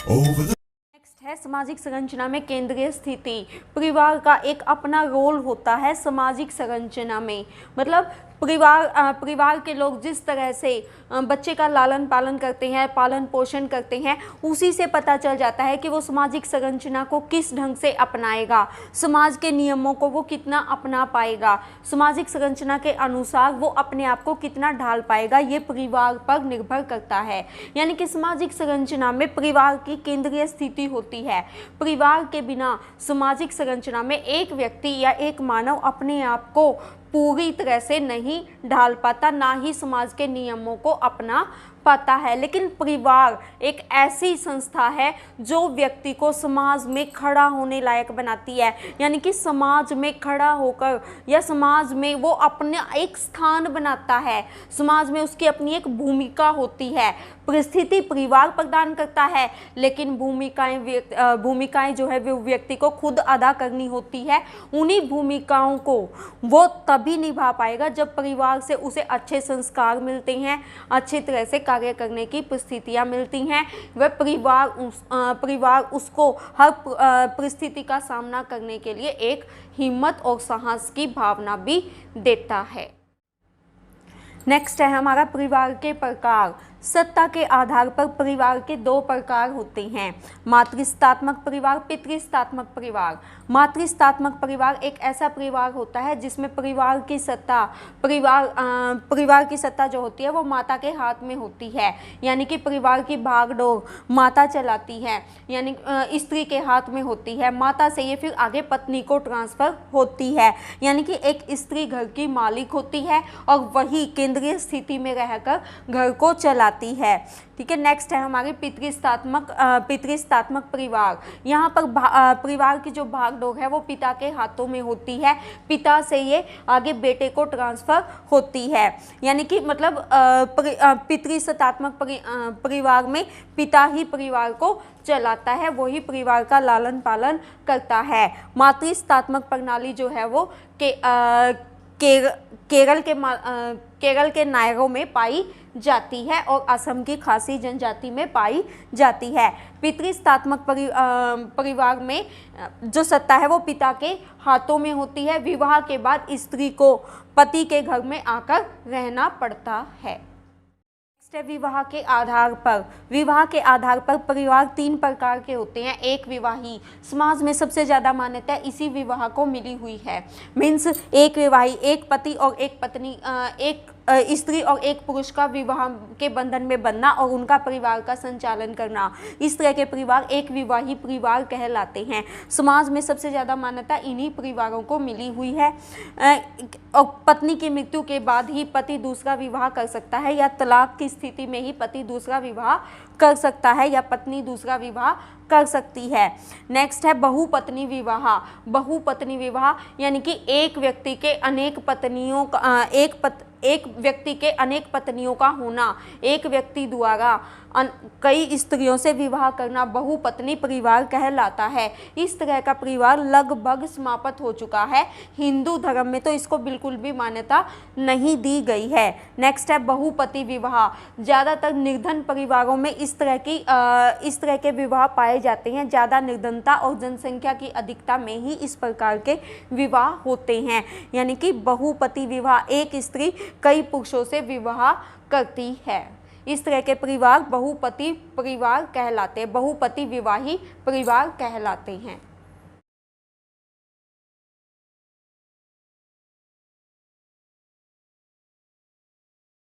Next है सामाजिक संरचना में केंद्रीय स्थिति। परिवार का एक अपना रोल होता है सामाजिक संरचना में, मतलब परिवार के लोग जिस तरह से बच्चे का लालन पालन करते हैं, पालन पोषण करते हैं, उसी से पता चल जाता है कि वो सामाजिक संरचना को किस ढंग से अपनाएगा, समाज के नियमों को वो कितना अपना पाएगा, सामाजिक संरचना के अनुसार वो अपने आप को कितना ढाल पाएगा, ये परिवार पर निर्भर करता है। यानी कि सामाजिक संरचना में परिवार की केंद्रीय स्थिति होती है। परिवार के बिना सामाजिक संरचना में एक व्यक्ति या एक मानव अपने आप को पूरी तरह से नहीं ढाल पाता, ना ही समाज के नियमों को अपना पाता है। लेकिन परिवार एक ऐसी संस्था है जो व्यक्ति को समाज में खड़ा होने लायक बनाती है, यानी कि समाज में खड़ा होकर या समाज में वो अपना एक स्थान बनाता है, समाज में उसकी अपनी एक भूमिका होती है। परिस्थिति परिवार प्रदान करता है, लेकिन भूमिकाएं जो है वो व्यक्ति को खुद अदा करनी होती है। उन्हीं भूमिकाओं को वो तभी निभा पाएगा जब परिवार से उसे अच्छे संस्कार मिलते हैं, अच्छी तरह से कार्य करने की परिस्थितियां मिलती हैं। वह परिवार उसको हर परिस्थिति का सामना करने के लिए एक हिम्मत और साहस की भावना भी देता है। नेक्स्ट है हमारा परिवार के प्रकार। सत्ता के आधार पर परिवार के दो प्रकार होते हैं, मातृसत्तात्मक परिवार, पितृसत्तात्मक परिवार। मातृसत्तात्मक परिवार एक ऐसा परिवार होता है जिसमें परिवार की सत्ता जो होती है वो माता के हाथ में होती है, यानी कि परिवार की भागडोर माता चलाती है, यानी स्त्री के हाथ में होती है। माता से ये फिर आगे पत्नी को ट्रांसफर होती है, यानी कि एक स्त्री घर की मालिक होती है और वही केंद्रीय स्थिति में रहकर घर को चलाती है। ठीक है, नेक्स्ट है हमारी पितृसत्तात्मक परिवार। यहाँ पर परिवार की जो भागडोर है वो पिता के हाथों में होती है, पिता से ये आगे बेटे को ट्रांसफर होती है, यानी कि मतलब पितृसत्तात्मक परिवार में पिता ही परिवार को चलाता है, वही परिवार का लालन पालन करता है। मातृसत्तात्मक प्रणाली जो है वो केरल के नायरों में पाई जाती है और असम की खासी जनजाति में पाई जाती है। पितृसत्तात्मक परिवार में जो सत्ता है वो पिता के हाथों में होती है। विवाह के बाद स्त्री को पति के घर में आकर रहना पड़ता है। विवाह के आधार पर परिवार तीन प्रकार के होते हैं। एक विवाही, समाज में सबसे ज़्यादा मान्यता इसी विवाह को मिली हुई है। मीन्स एक विवाही, एक पति और एक पत्नी, एक स्त्री और एक पुरुष का विवाह के बंधन में बंधना और उनका परिवार का संचालन करना, इस तरह के परिवार एक विवाही परिवार कहलाते हैं। समाज में सबसे ज़्यादा मान्यता इन्हीं परिवारों को मिली हुई है। और पत्नी की मृत्यु के बाद ही पति दूसरा विवाह कर सकता है, या तलाक की स्थिति में ही पति दूसरा विवाह कर सकता है, या पत्नी दूसरा विवाह कर सकती है। नेक्स्ट है बहुपत्नी विवाह। बहुपत्नी विवाह यानी कि एक व्यक्ति के अनेक पत्नियों का होना, एक व्यक्ति द्वारा कई स्त्रियों से विवाह करना बहुपत्नी परिवार कहलाता है। इस तरह का परिवार लगभग समाप्त हो चुका है। हिंदू धर्म में तो इसको बिल्कुल भी मान्यता नहीं दी गई है। नेक्स्ट है बहुपति विवाह। ज़्यादातर निर्धन परिवारों में इस तरह के विवाह पाए जाते हैं। ज़्यादा निर्धनता और जनसंख्या की अधिकता में ही इस प्रकार के विवाह होते हैं, यानी कि बहुपति विवाह, एक स्त्री कई पुरुषों से विवाह करती है। इस तरह के परिवार बहुपति परिवार कहलाते हैं, बहुपति विवाही परिवार कहलाते हैं।